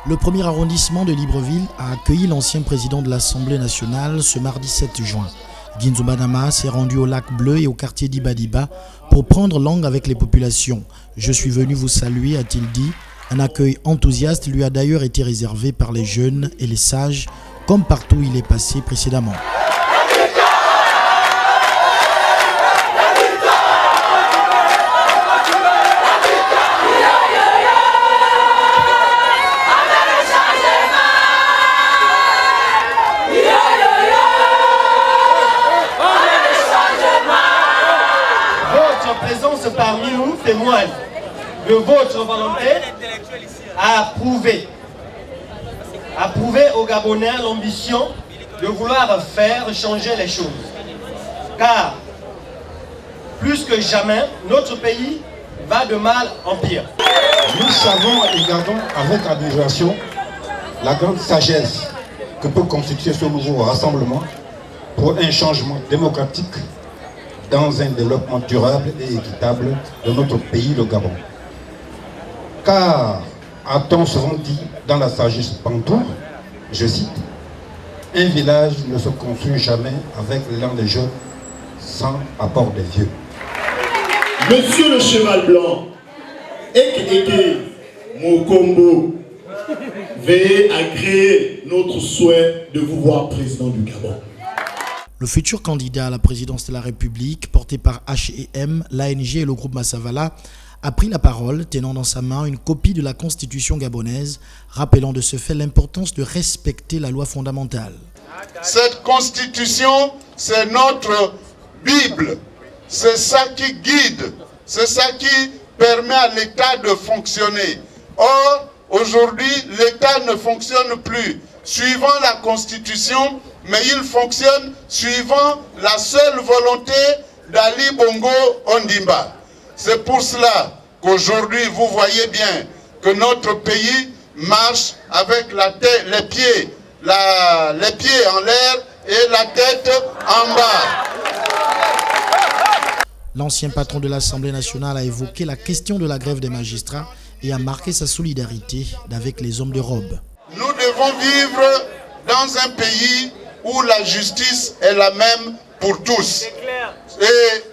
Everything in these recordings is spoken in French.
Le premier arrondissement de Libreville a accueilli l'ancien président de l'Assemblée nationale ce mardi 7 juin. Guinzo Banama s'est rendu au lac Bleu et au quartier d'Ibadiba pour prendre langue avec les populations. « Je suis venu vous saluer », a-t-il dit. Un accueil enthousiaste lui a d'ailleurs été réservé par les jeunes et les sages, comme partout où il est passé précédemment. Votre présence parmi nous témoigne de votre volonté à prouver aux Gabonais l'ambition de vouloir faire changer les choses. Car, plus que jamais, notre pays va de mal en pire. Nous savons et gardons avec admiration la grande sagesse que peut constituer ce nouveau rassemblement pour un changement démocratique dans un développement durable et équitable de notre pays, le Gabon. Car, a-t-on souvent dit dans la sagesse bantoue, je cite, « Un village ne se construit jamais avec l'élan des jeunes sans apport des vieux. » Monsieur le cheval blanc, Eke Mokombo, veillez à créer notre souhait de vous voir président du Gabon. Le futur candidat à la présidence de la République, porté par H&M, l'ANG et le groupe Massavala, a pris la parole, tenant dans sa main une copie de la Constitution gabonaise, rappelant de ce fait l'importance de respecter la loi fondamentale. Cette Constitution, c'est notre Bible. C'est ça qui guide, c'est ça qui permet à l'État de fonctionner. Or, aujourd'hui, l'État ne fonctionne plus suivant la Constitution, mais il fonctionne suivant la seule volonté d'Ali Bongo Ondimba. C'est pour cela qu'aujourd'hui, vous voyez bien que notre pays marche avec les pieds en l'air et la tête en bas. L'ancien patron de l'Assemblée nationale a évoqué la question de la grève des magistrats et a marqué sa solidarité avec les hommes de robe. Nous devons vivre dans un pays où la justice est la même pour tous. Et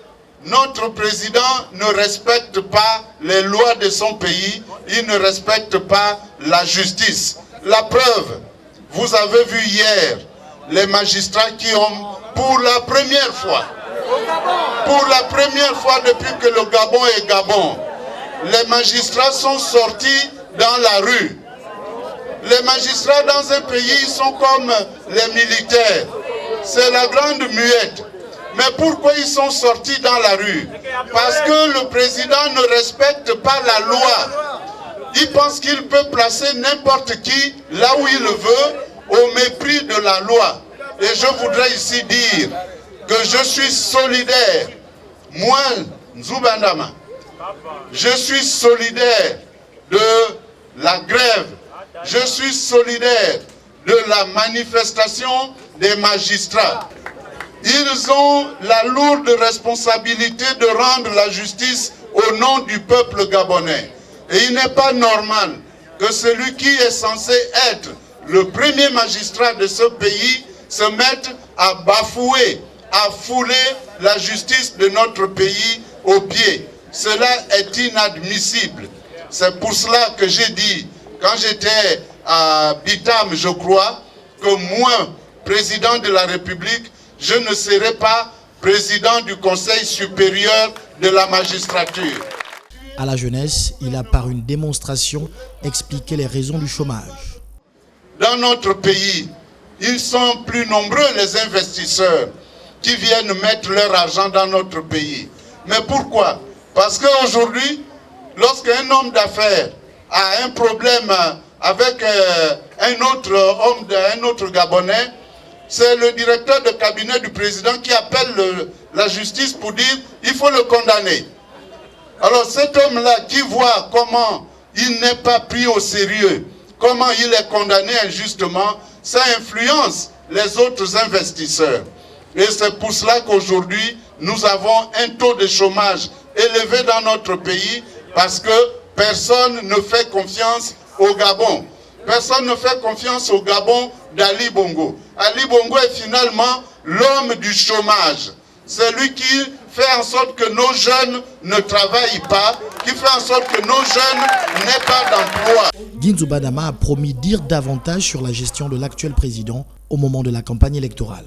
notre président ne respecte pas les lois de son pays, il ne respecte pas la justice. La preuve, vous avez vu hier les magistrats qui ont, pour la première fois depuis que le Gabon est Gabon, les magistrats sont sortis dans la rue. Les magistrats dans un pays, ils sont comme les militaires. C'est la grande muette. Mais pourquoi ils sont sortis dans la rue? Parce que le président ne respecte pas la loi. Il pense qu'il peut placer n'importe qui là où il le veut, au mépris de la loi. Et je voudrais ici dire que je suis solidaire. Moi, Nzubandama, je suis solidaire de la grève. Je suis solidaire de la manifestation des magistrats. Ils ont la lourde responsabilité de rendre la justice au nom du peuple gabonais. Et il n'est pas normal que celui qui est censé être le premier magistrat de ce pays se mette à bafouer, à fouler la justice de notre pays aux pieds. Cela est inadmissible. C'est pour cela que j'ai dit, quand j'étais à Bitam, je crois, que moi, président de la République, je ne serai pas président du Conseil supérieur de la magistrature. À la jeunesse, il a par une démonstration expliqué les raisons du chômage. Dans notre pays, ils sont plus nombreux les investisseurs qui viennent mettre leur argent dans notre pays. Mais pourquoi? Parce qu'aujourd'hui, lorsqu'un homme d'affaires a un problème avec un autre Gabonais, c'est le directeur de cabinet du président qui appelle la justice pour dire il faut le condamner. Alors cet homme-là qui voit comment il n'est pas pris au sérieux, comment il est condamné injustement, ça influence les autres investisseurs. Et c'est pour cela qu'aujourd'hui, nous avons un taux de chômage élevé dans notre pays parce que personne ne fait confiance au Gabon. Personne ne fait confiance au Gabon d'Ali Bongo. Ali Bongo est finalement l'homme du chômage. C'est lui qui fait en sorte que nos jeunes ne travaillent pas, qui fait en sorte que nos jeunes n'aient pas d'emploi. Guinzo Badama a promis dire davantage sur la gestion de l'actuel président au moment de la campagne électorale.